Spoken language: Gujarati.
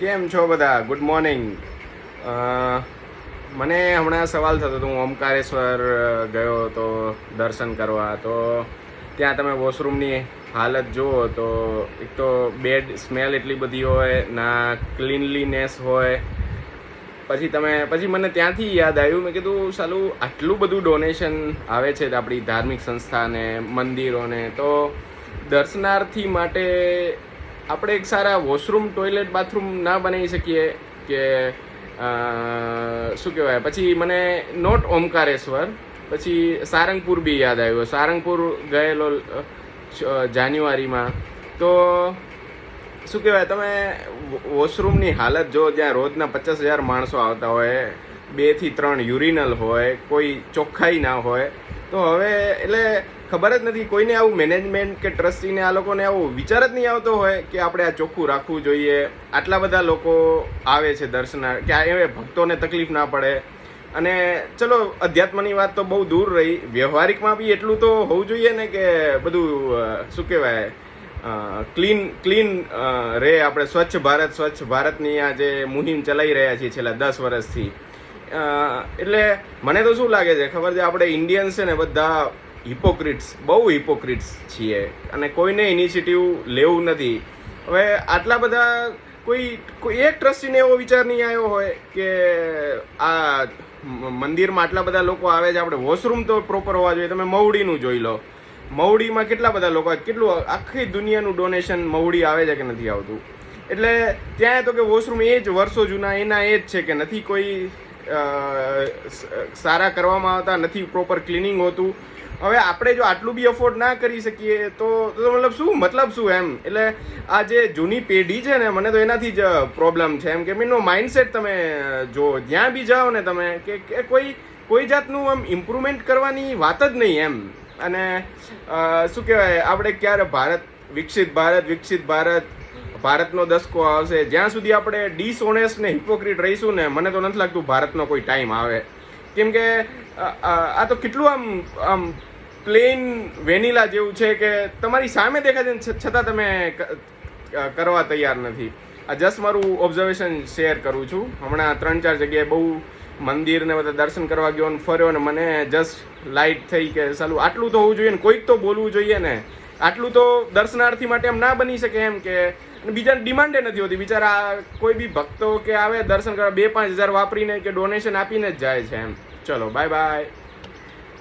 કેમ છો બધા? Good morning. મને હમણાં સવાલ થતો હતો, હું ઓમકારેશ્વર ગયો હતો દર્શન કરવા. તો ત્યાં તમે વોશરૂમની હાલત જુઓ તો એક તો બેડ સ્મેલ એટલી બધી હોય, ના ક્લીનલીનેસ હોય. પછી મને ત્યાંથી યાદ આવ્યું, મેં કીધું સાલું આટલું બધું ડોનેશન આવે છે આપણી ધાર્મિક સંસ્થાને, મંદિરોને, તો દર્શનાર્થી માટે આપણે એક સારા વોશરૂમ, ટોયલેટ, બાથરૂમ ના બનાવી શકીએ કે શું કહેવાય. પછી મને નોટ ઓમકારેશ્વર, પછી સારંગપુર બી યાદ આવ્યો. સારંગપુર ગયેલો જાન્યુઆરીમાં. તો શું કહેવાય, તમે વોશરૂમની હાલત જો, જ્યાં રોજના 50,000 માણસો આવતા હોય, 2 થી 3 યુરિનલ હોય, કોઈ ચોખ્ખાઈ ના હોય. તો હવે એટલે ખબર જ નથી કોઈને, આવું મેનેજમેન્ટ કે ટ્રસ્ટીને આ લોકોને આવો વિચાર જ નહીં આવતો હોય કે આપણે આ ચોખ્ખું રાખવું જોઈએ. આટલા બધા લોકો આવે છે દર્શના, કે એ ભક્તોને તકલીફ ના પડે. અને ચલો અધ્યાત્મની વાત તો બહુ દૂર રહી, વ્યવહારિકમાં બી એટલું તો હોવું જોઈએ ને કે બધું શું કહેવાય, ક્લીન રહે. આપણે સ્વચ્છ ભારતની આ જે મુહિમ ચલાવી રહ્યા છીએ છેલ્લા 10 વર્ષથી, એટલે મને તો શું લાગે છે ખબર છે, આપણે ઇન્ડિયન્સ છે ને બધા બહુ હિપોક્રિટ્સ છીએ, અને કોઈને ઇનિશિયેટિવ લેવું નથી. હવે આટલા બધા કોઈ એક ટ્રસ્ટીને એવો વિચાર નહીં આવ્યો હોય કે આ મંદિરમાં આટલા બધા લોકો આવે છે, આપણે વોશરૂમ તો પ્રોપર હોવા જોઈએ. તમે મહુડીનું જોઈ લો, મહુડીમાં કેટલા બધા લોકો, કેટલું આખી દુનિયાનું ડોનેશન મહુડી આવે છે કે નથી આવતું. એટલે ત્યાં તો કે વોશરૂમ એ જ વર્ષો જૂના એના એ જ છે કે નથી કોઈ સારા કરવામાં આવતા, નથી પ્રોપર ક્લિનિંગ હોતું. હવે આપણે જો આટલું બી અફોર્ડ ના કરી શકીએ તો મતલબ શું એમ. એટલે આ જે જૂની પેઢી છે ને, મને તો એનાથી જ પ્રોબ્લેમ છે એમ, કે એમનો માઇન્ડસેટ તમે જો જ્યાં બી જાઓ ને તમે, કે કોઈ જાતનું આમ ઇમ્પ્રુવમેન્ટ કરવાની વાત જ નહીં એમ. અને શું કહેવાય, આપણે ક્યારે વિકસિત ભારત ભારતનો દસકો આવશે, જ્યાં સુધી આપણે ડિસઓનેસ્ટ ને હિપોક્રિટ રહીશું ને, મને તો નથી લાગતું ભારતનો કોઈ ટાઈમ આવે. કેમ કે આ તો કેટલું આમ પ્લેન વેનીલા જેવું છે કે તમારી સામે દેખાય છે છતાં તમે કરવા તૈયાર નથી. આ જસ્ટ મારું ઓબ્ઝર્વેશન શેર કરું છું. હમણાં 3-4 જગ્યાએ બહુ મંદિર ને બધા દર્શન કરવા ગયો ને ફર્યો, ને મને જસ્ટ લાઇટ થઈ કે સાલું આટલું તો હોવું જોઈએ ને, કોઈક તો બોલવું જોઈએ ને. આટલું તો દર્શનાર્થી માટે એમ ના બની શકે એમ, કે બીજાને ડિમાન્ડે નથી હોતી. બિચારા કોઈ બી ભક્તો કે આવે દર્શન કરવા 2-5 હજાર વાપરીને કે ડોનેશન આપીને જ જાય છે એમ. ચલો બાય બાય.